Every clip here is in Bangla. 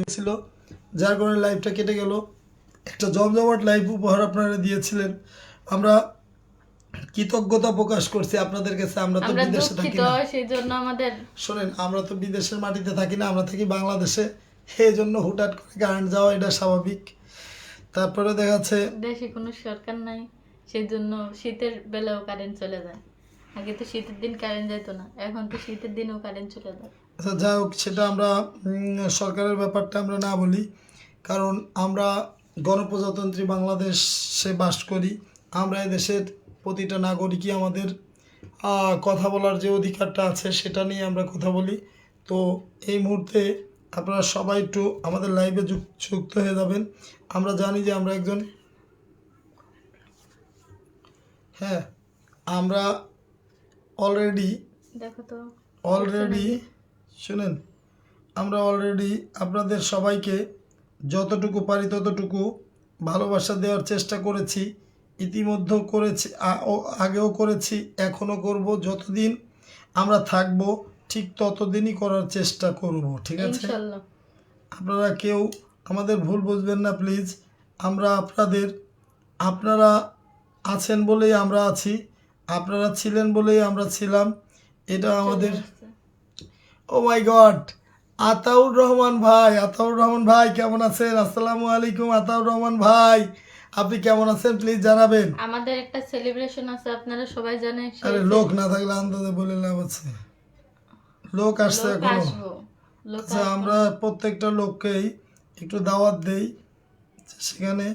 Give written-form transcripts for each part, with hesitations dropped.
ছিল, যার কারণে লাইভটা কেটে গেল। একটা জমজমাট লাইভ উপহার আপনারা দিয়েছিলেন, আমরা কৃতজ্ঞতা প্রকাশ করছি আপনাদের কাছে। আমরা তো আমরা বিদেশে থাকি দুঃখিত না, সেই জন্য আমাদের শোনেন, আমরা তো বিদেশের মাটিতে থাকি না, আমরা থাকি বাংলাদেশে। এই জন্য হুটহাট করে কারেন্ট যাওয়া এটা স্বাভাবিক। তারপরে দেখা যাচ্ছে দেশে কোনো সরকার নাই, সেই জন্য শীতের বেলাও কারেন্ট চলে যায়। আগে তো শীতের দিন কারেন্ট যেত না, এখন তো শীতের দিনেও কারেন্ট চলে যায়। আচ্ছা, যাই হোক, সেটা আমরা সরকারের ব্যাপারটা আমরা না বলি, কারণ আমরা গণপ্রজাতন্ত্রী বাংলাদেশে বাস করি। আমরা এই দেশের প্রতিটা নাগরিকই আমাদের কথা বলার যে অধিকারটা আছে সেটা নিয়ে আমরা কথা বলি। তো এই মুহূর্তে আপনারা সবাই একটু আমাদের লাইভে যুক্ত হয়ে যাবেন। আমরা জানি যে আমরা একজন, হ্যাঁ, আমরা অলরেডি দেখো তো শুনেন, আমরা অলরেডি আপনাদের সবাইকে যতটুকু পারি ততটুকু ভালোবাসা দেওয়ার চেষ্টা করেছি, ইতিমধ্যেও করেছি, আগেও করেছি, এখনও করব। যতদিন আমরা থাকব ঠিক ততদিনই করার চেষ্টা করব, ঠিক আছে? ইনশাআল্লাহ। আপনারা কেউ আমাদের ভুল বুঝবেন না প্লিজ। আমরা আপনারা আছেন বলেই আমরা আছি, আপনারা ছিলেন বলেই আমরা ছিলাম, এটা আমাদের। ও মাই গড, আতাউর রহমান ভাই কেমন আছেন? আসসালামু আলাইকুম আতাউর রহমান ভাই, আপনি কেমন আছেন প্লিজ জানাবেন। আমাদের একটা সেলিব্রেশন আছে, আপনারা সবাই জানেন। আরে লোক না থাকলে আন্দাজে বলে লাভ আছে, লোক আসছে লোক এখনো। আসবো, লোক আচ্ছা, আসবো। আমরা প্রত্যেকটা লোককেই একটু দাওয়াত দেই, সেখানে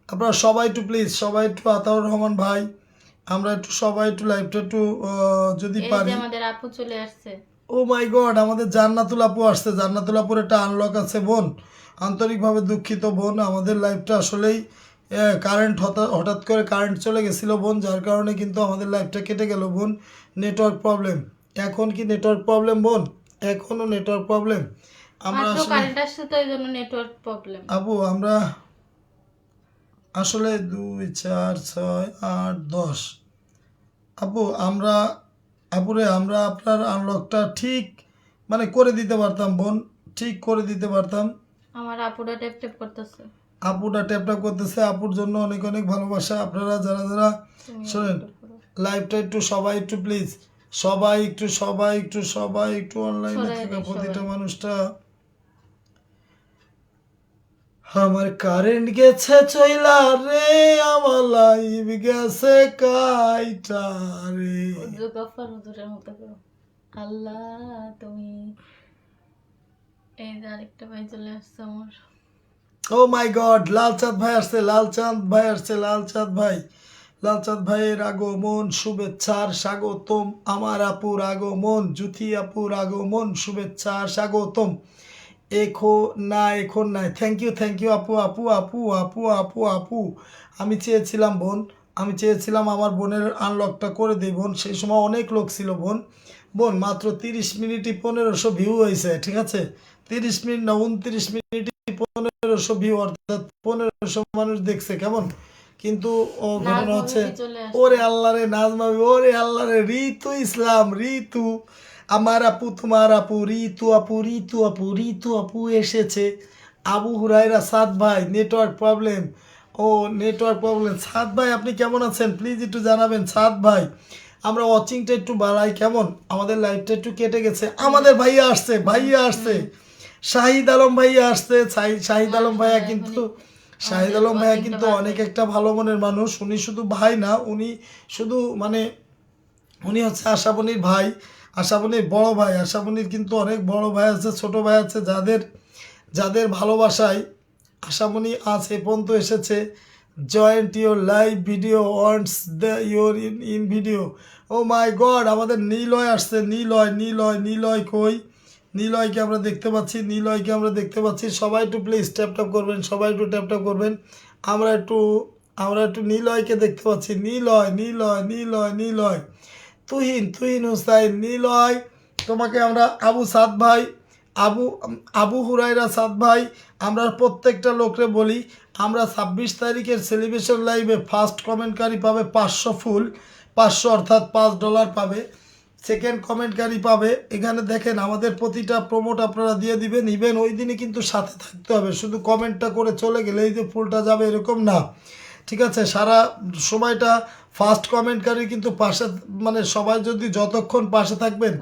আপনারা সবাই একটু প্লিজ, সবাই একটু আতাউর রহমান ভাই, আমরা একটু সবাই একটু লাইভটা একটু যদি এই যে পারি। আমাদের আপু চলে আসছে। ও মাই গড, আমাদের জান্নাতুল আপু আসছে। জান্নাতুল আপুর একটা আনলক আছে বোন, আন্তরিকভাবে দুঃখিত বোন, আমাদের লাইভটা আসলেই কারেন্ট হঠাৎ করে কারেন্ট চলে গেছিলো বোন, যার কারণে কিন্তু আমাদের লাইভটা কেটে গেল বোন। Network problem. এখন কি নেটওয়ার্ক প্রবলেম বোন? এখনও নেটওয়ার্ক প্রবলেম। আমরা মাত্র আসলে কারেন্ট আসছে তো এই জন্য নেটওয়ার্ক প্রবলেম। আপু, আমরা আসলে 2 4 6 8 10, আপু আপুরে আমরা আপনার আনলকটা ঠিক মানে করে দিতে পারতাম বোন, ঠিক করে দিতে পারতাম। আমার আপুরা ট্যাপ ট্যাপ করতেছে। আপুটা ট্যাপট্যাপ করতেছে, আপুর জন্য অনেক অনেক ভালোবাসা। আপনারা যারা যারা শোনেন, লাইভটা একটু সবাই একটু প্লিজ, সবাই একটু অনলাইনে থাকা প্রতিটা মানুষটা। আমার কারেন্ট গেছে চইলা রে, আমার লাইভ গেছে কাইটা রে। গফার হুজুরের মতো করো। আল্লাহ তুমি, এই যে আরেকটা ভাই চলে আসছে আমার। ও মাই গড, লালচাঁদ ভাই আসছে, লালচাঁদ ভাইয়ের আগমন, শুভেচ্ছার স্বাগতম। আমার আপুর আগমন, জুথি আপুর আগমন, শুভেচ্ছার স্বাগতম। এখন নাই। থ্যাংক ইউ আপু। আমি চেয়েছিলাম বোন, আমি চেয়েছিলাম আমার বোনের আনলকটা করে দিই বোন। সেই সময় অনেক লোক ছিল বোন মাত্র 30 মিনিটই 1500 ভিউ হয়েছে, ঠিক আছে? 30 মিনিট না, 29 মিনিটই 1500 ভিউ, অর্থাৎ 1500 মানুষ দেখছে। কেমন কিন্তু ঘটনা হচ্ছে, ওরে আল্লাহ রে নাজমাবি, ওরে আল্লাহ রে ঋতু ইসলাম, ঋতু আমার আপু, তোমার আপু, ঋতু আপু এসেছে। আবু হুরায়রা সাদ ভাই, নেটওয়ার্ক প্রবলেম। সাদ ভাই, আপনি কেমন আছেন প্লিজ একটু জানাবেন সাদ ভাই। আমরা ওয়াচিংটা একটু বাড়াই কেমন? আমাদের লাইভটা একটু কেটে গেছে। আমাদের ভাইয়া আসছে, শাহিদ আলম ভাইয়া আসছে। শাহিদ আলম ভাইয়া কিন্তু অনেক একটা ভালো মনের মানুষ। উনি শুধু ভাই না, উনি হচ্ছে আশাবনীর ভাই, আশাবনীর বড় ভাই। আশাবনীর কিন্তু অনেক বড় ভাই আছে, ছোট ভাই আছে, যাদের ভালোবাসায় আশামণি আজ এ পর্যন্ত এসেছে। Joint your live video wants the your in video. Oh my god, আমাদের নীলয় আসছে। নীলয় কই? নীলয়কে আমরা দেখতে পাচ্ছি। সবাই একটু প্লিজ ট্যাপ করবেন। আমরা একটু নীলয়কে দেখতে পাচ্ছি। নীলয় তুহিন হুসাইন। নীলয়, তোমাকে আমরা আবু হুরায়রা সাদ ভাই, আমরা প্রত্যেকটা লোকরে বলি, আমরা 26 তারিখের সেলিব্রেশন লাইভে ফার্স্ট কমেন্টকারী পাবে 500 ফুল, 500 অর্থাৎ $5 পাবে। সেকেন্ড কমেন্টকারী পাবে। এখানে দেখেন আমাদের প্রতিটা প্রমোট আপনারা দিয়ে দিবেন, ইভেন ওই দিনই কিন্তু সাথে থাকতে হবে, শুধু কমেন্টটা করে চলে গেলে এই যে ফুলটা যাবে এরকম না, ঠিক আছে? সারা সময়টা ফার্স্ট কমেন্টকারী কিন্তু পাশে, মানে সবাই যদি যতক্ষণ পাশে থাকবেন।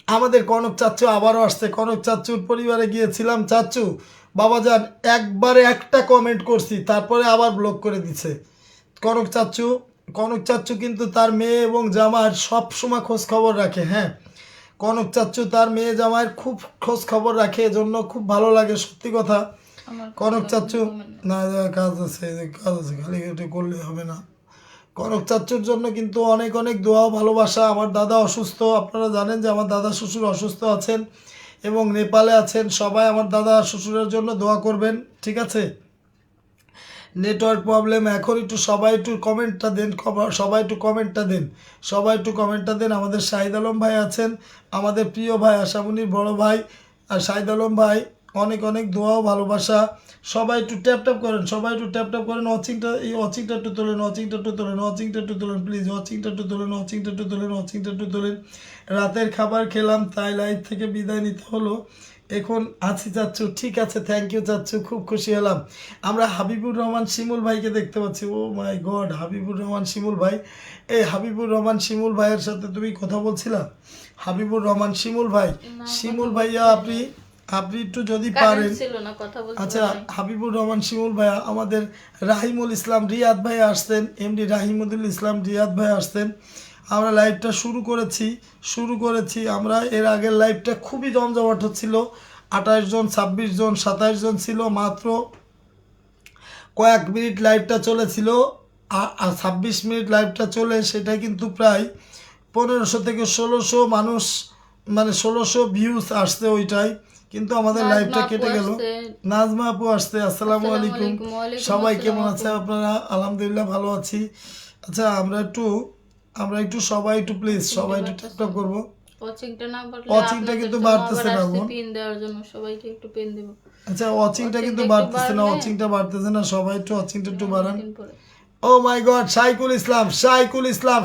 আমাদের কনক চাচ্চু আবারও আসছে, কনক চাচ্চুর পরিবারে গিয়েছিলাম। চাচ্চু বাবাজান একবারে একটা কমেন্ট করছি, তারপরে আবার ব্লক করে দিছে কনক চাচ্চু কিন্তু তার মেয়ে এবং জামার সব সময় খোঁজ খবর রাখে। হ্যাঁ, কনক চাচ্চু তার মেয়ে জামাইয়ের খুব খোঁজ খবর রাখে, এজন্য খুব ভালো লাগে সত্যি কথা। আমার কনক চাচ্চু না, কাজ আছে খালি এটা করলে হবে না। কনক চাচ্চুর জন্য কিন্তু অনেক অনেক দোয়া ভালোবাসা। আমার দাদা অসুস্থ, আপনারা জানেন যে আমার দাদা শ্বশুর অসুস্থ আছেন এবং নেপালে আছেন। সবাই আমার দাদা শ্বশুরের জন্য দোয়া করবেন, ঠিক আছে? নেটওয়ার্ক প্রবলেম, এখন একটু সবাই একটু কমেন্টটা দেন, সবাই একটু কমেন্টটা দেন। আমাদের শাহিদ আলম ভাই আছেন, আমাদের প্রিয় ভাই আশামনির বড় ভাই, আর শাহিদ আলম ভাই অনেক অনেক দোয়াও ভালোবাসা। সবাই একটু ট্যাপ করেন। ওয়াচিংটা একটু তোলেন প্লিজ, ওয়াচিংটা একটু তোলেন। রাতের খাবার খেলাম, তাই লাইভ থেকে বিদায় নিতে হলো, এখন আছি চাচ্চু। ঠিক আছে, থ্যাংক ইউ চাচ্চু, খুব খুশি হলাম। আমরা হাবিবুর রহমান শিমুল ভাইকে দেখতে পাচ্ছি। ও মাই গড, হাবিবুর রহমান শিমুল ভাই। এই হাবিবুর রহমান শিমুল ভাইয়ের সাথে তুমি কথা বলছিলা? হাবিবুর রহমান শিমুল ভাই, শিমুল ভাইয়া আপনি একটু যদি পারেন। ছিল না, কথা বলতে আচ্ছা, হাবিবুর রহমান শিমুল ভাইয়া, আমাদের রাহিমুল ইসলাম রিয়াদ ভাই আসতেন, এমডি রাহিমুদুল ইসলাম রিয়াদ ভাই আসতেন। আমরা লাইভটা শুরু করেছি আমরা। এর আগের লাইভটা খুবই জমজমাট হচ্ছিল, 28 জন 26 জন 27 জন ছিল, মাত্র কয়েক মিনিট লাইভটা চলেছিল। 26 মিনিট লাইভটা চলে, সেটা কিন্তু প্রায় 1500 থেকে 1600 মানুষ, মানে 1600 ভিউজ আসছে ওইটাই, কিন্তু আমাদের লাইভটা কেটে গেল। নাজমা আপু আসছে, আসসালামু আলাইকুম। সবাই কেমন আছে আপনারা? আলহামদুলিল্লাহ ভালো আছি। আচ্ছা, আমরা একটু সবাই একটু প্লিজ সবাই একটু ট্যাপ করবো। ওয়াচিংটা কিন্তু বাড়তেছে না বোন। পিন দেওয়ার জন্য সবাইকে একটু পিন দেব। আচ্ছা, ওয়াচিংটা কিন্তু বাড়তেছে না, সবাই একটু ওয়াচিংটা একটু বাড়ান। ও মাই গড, শাইকুল ইসলাম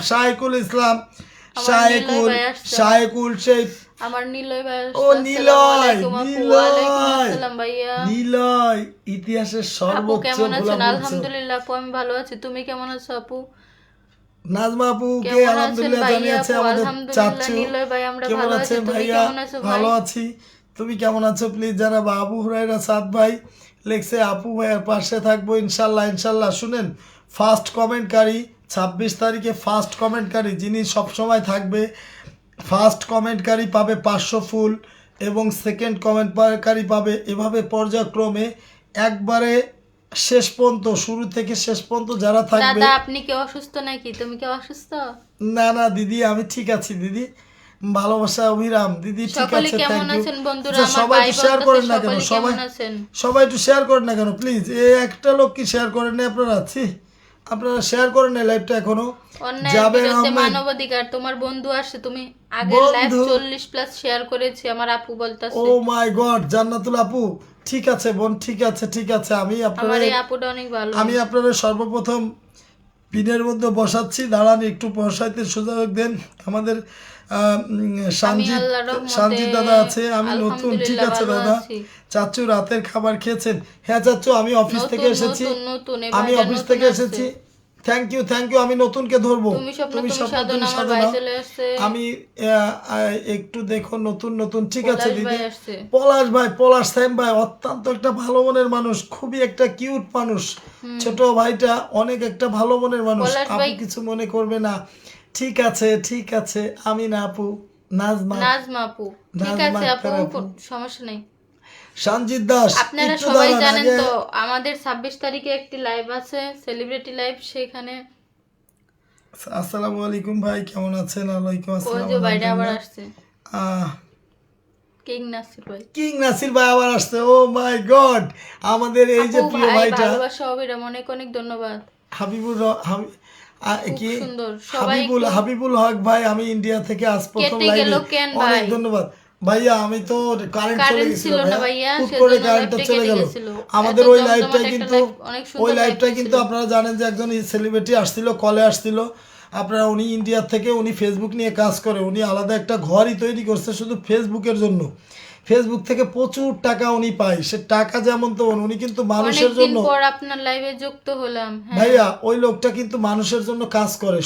সেই আমার নিলয় ভাই, ও নিলয় ইতিহাসের আপু সর্বোচ্চ কেমন আছেন? গোলাপ বলছো। আলহামদুলিল্লাহ আপু, আমি ভালো আছি, তুমি কেমন আছো আপু? নাজমা আপু কে কেমন আছেন আলহামদুলিল্লাহ ভাইয়া? জানিয়েছে আপু আমাদের আলহামদুলিল্লাহ। চাচ্চু। নিলয় ভাই আমরা কেমন ভালো আছি, আছেন তুমি ভাইয়া? কেমন আছো ভাই? ভালো আছি, তুমি কেমন আছো প্লিজ জানাবো। আবু হুরায়রা সাদ ভাই লেখছে, আপু ভাইয়ের পাশে থাকবো ইনশাল্লাহ। শুনেন, ফার্স্ট কমেন্টকারী 26 তারিখে ফার্স্ট কমেন্টকারী যিনি সবসময় থাকবে, ফার্স্ট কমেন্টকারী পাবে 500 ফুল এবং সেকেন্ড কমেন্টকারী পাবে, এভাবে পর্যায়ক্রমে একবারে শেষ পর্যন্ত, শুরু থেকে শেষ পর্যন্ত যারা থাকবে। দাদা আপনি কি অসুস্থ নাকি? তুমি কি অসুস্থ? না দিদি, আমি ঠিক আছি দিদি, ভালোবাসা অভিরাম দিদি, ঠিক সকলে আছে, কেমন থ্যাংক ইউ। আছেন বন্ধুরা? আচ্ছা, আমার সবাই ভাই একটু শেয়ার বলতেছে করেন না কেন? সকলে কেমন আছেন? সবাই একটু শেয়ার করেন না কেন প্লিজ? একটা লোক কি শেয়ার করেন না আপনারা? আপনারা শেয়ার করেন না লাইভটা এখনো। অন্যায়ের জাবের বিরুদ্ধে আহমেদ, মানবাধিকার, তোমার বন্ধু আসছে, তুমি আগের লাইভ 40+ শেয়ার করেছি, আমার আপু বলতাছে। ও মাই গড, জান্নাতুল আপু, ঠিক আছে বোন, ঠিক আছে। আমি আমার এই আপুটা অনেক ভালো। আপনারা সর্বপ্রথম পিনের মধ্যে বসাচ্ছি, দাঁড়ান একটু বসাইতে সুযোগ দেন। আমাদের সঞ্জিত দাদা আছে, আমি নতুন, ঠিক আছে দাদা। চাচু রাতের খাবার খেয়েছেন? হ্যাঁ চাচু, আমি অফিস থেকে এসেছি, থ্যাংক ইউ। আমি নতুনকে ধরবো, তুমি সাধনা। আমি একটু দেখো নতুন, ঠিক আছে দিদি। পলাশ সাইম ভাই অত্যন্ত একটা ভালো মনের মানুষ, খুবই একটা কিউট মানুষ, ছোট ভাইটা অনেক একটা ভালো মনের মানুষ। আপু কিছু মনে করবে না, ঠিক আছে। আমি না আপু, নাজমা আপু, ঠিক আছে আপু, সমস্যা নেই। সঞ্জিত দাস, আপনারা সবাই জানেন তো আমাদের 26 তারিখে একটি লাইভ আছে, সেলিব্রিটি লাইভ, সেখানে। আসসালামু আলাইকুম ভাই, কেমন আছেন? ওয়ালাইকুম আসসালাম। ওই যে ভাইটা আবার আসছে, কিং নাসির ভাই আবার আসছে। ও মাই গড, আমাদের এই যে প্রিয় ভাইটা, ভালোবাসা অবিরাম, অনেক ধন্যবাদ। হাবিবুল হক ভাই, আমি ইন্ডিয়া থেকে আজ প্রথম লাইভে, অনেক ধন্যবাদ ভাইয়া। আমি তো কারেন্ট চলে গেছিল ভাইয়া, হুট করে কারেন্টটা চলে গেল। আমাদের ওই লাইভটা কিন্তু আপনারা জানেন যে একজন সেলিব্রিটি আসছিল, কলে আসছিল, আপনারা, উনি ইন্ডিয়া থেকে উনি ফেসবুক নিয়ে কাজ করে, উনি আলাদা একটা ঘরই তৈরি করছে শুধু ফেসবুকের জন্য। ফেসবুক থেকে প্রচুর টাকা উনি পায়, সে টাকা যেমন তো উনি কিন্তু মানুষের অনেকদিন জন্য, পর আপনার লাইভে যুক্ত হলাম। হ্যাঁ ভাইয়া ওই লোকটা কিন্তু মানুষের জন্য কাজ করে।